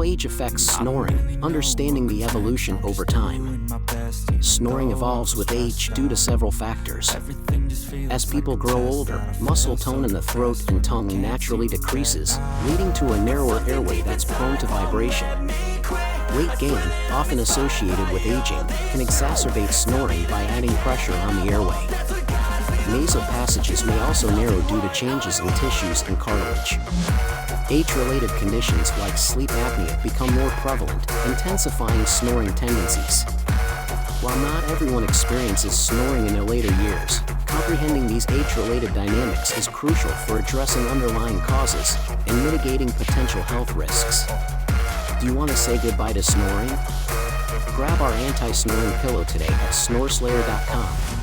age affects snoring, understanding the evolution over time. Snoring evolves with age due to several factors. As people grow older, muscle tone in the throat and tongue naturally decreases, leading to a narrower airway that's prone to vibration. Weight gain, often associated with aging, can exacerbate snoring by adding pressure on the airway. Nasal passages may also narrow due to changes in tissues and cartilage. Age-related conditions like sleep apnea become more prevalent, intensifying snoring tendencies. While not everyone experiences snoring in their later years, comprehending these age-related dynamics is crucial for addressing underlying causes and mitigating potential health risks. Do you want to say goodbye to snoring? Grab our anti-snoring pillow today at snoreslayer.com.